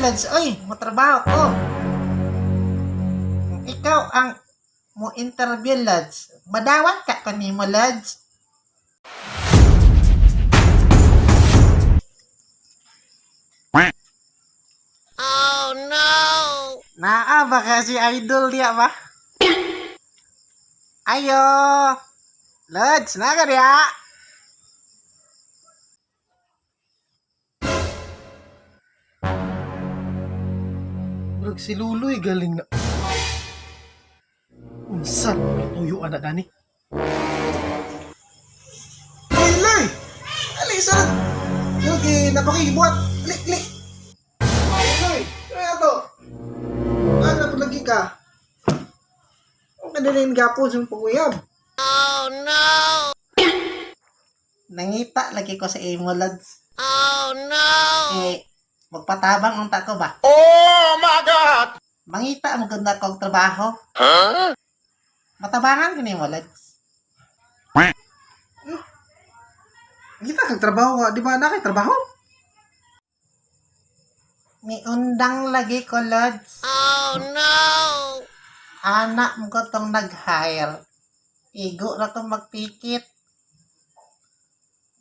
Lods, oy, matrabaho ko. Ikaw ang mo interview, Lods. Madawat ka kanimo, Lods. Oh no! Naa ba kasi idol diya ba? Ayo. Lods, naga diya. Murag si Luloy galing na. Unsan tuyo ana dani? Loy! Ali sa. Yogi napakibuhat. Lik. Loy, kaya to. Ano po lagi ka? Ang kanilang gapo sa paguyab. Oh no! Nangita lagi ko sa imo, Lods. Oh no! Magpatabang ang tako ba? Oh my God! Mangita mo ganda kong trabaho. Huh? Matabangan ka ni mo, Lods. Kita kag trabaho, di ba na kay trabaho? May undang lagi ko, Lods. Oh no! Anak mo ko tong nag-hire. Igo na tong magpikit.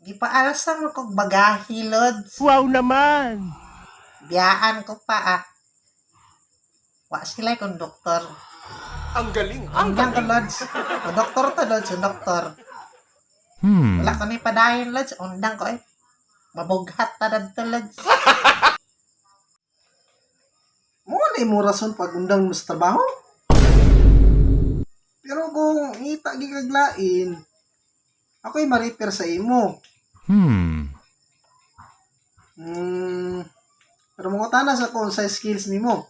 Gipaalsa mo kong bagahi, Lods. Wow naman! Biyaan ko pa Wa sila konduktor. Ang galing! Undang ko, Lods. Konduktor to, Lods. Konduktor. Wala ko ni padayon, Lods. Undang ko Mabughat ta dadto, Lods. Mo na mo rason pag undang mo sa trabaho. Pero kung ngita gigaglain, ako'y ma-repair sa imo. Pero mga tanas ako sa skills nimo.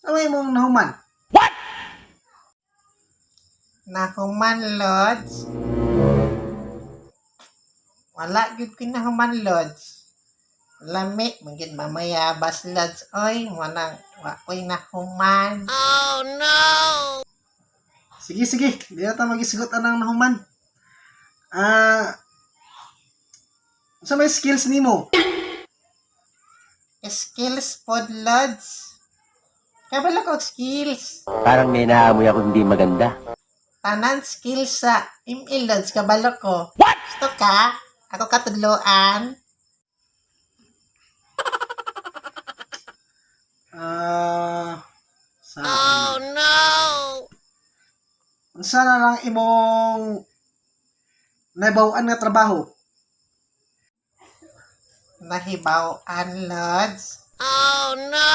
Sa may mong nahuman. Nahuman, Lods. Wala gid ko nahuman, Lods. Lami, magid mamayabas, Lods. Oy, wanang wakoy nahuman. Oh no! Sige. Di na tayo magisigot anang nahuman. Sa may skills nimo. Skills pod, Lods. Kabalo ko skills. Parang may naamoy ako hindi maganda. Tanan skills sa email, Lods. Kabalo ko. What? Gusto ka? Ako katudloan. Oh no! Unsa na lang imong naibaw-an nga trabaho? Nahibaw-an, Lods. Oh no!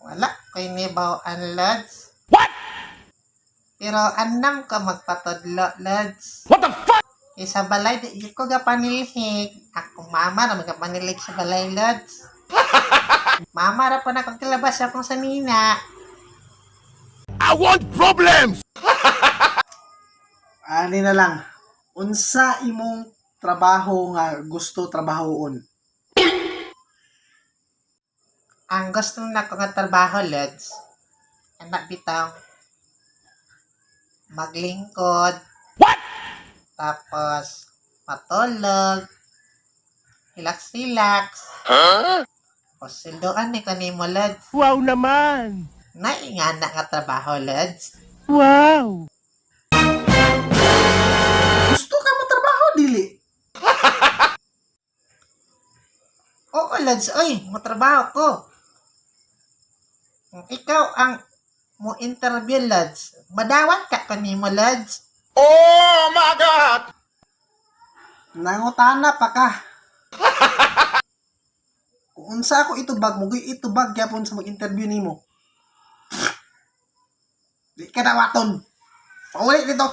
Wala ko'y nahibaw-an, Lods. What? Pero anam ka magpatudlo, Lods. What the fuck? Sa balay, di ko ga panilhig. Ako mama na magpanilig sa balay, Lods. Mama ra pa na kong kilabas akong sanina. I want problems! Ani na lang. Unsa imong trabaho nga gusto trabahoon? Ang gusto na ko nga trabaho, Lods, anak bitaw, maglingkod. What? Tapos, matulog, relax. Huh? O sildoan ni kanimo, Lods. Wow naman! Naingana nga trabaho, Lods. Wow! Gusto ka mo trabaho dili? Oo, Lods, oy, matrabaho ko. Ikaw ang mo interview, Lods. Madawat ka kanimo, Lods. Oh my God! Nangutana pa ka. Kung unsa ako itubag mo, itubag gyapon sa mag-interview nimo. Di ka dawaton. Paulit dito.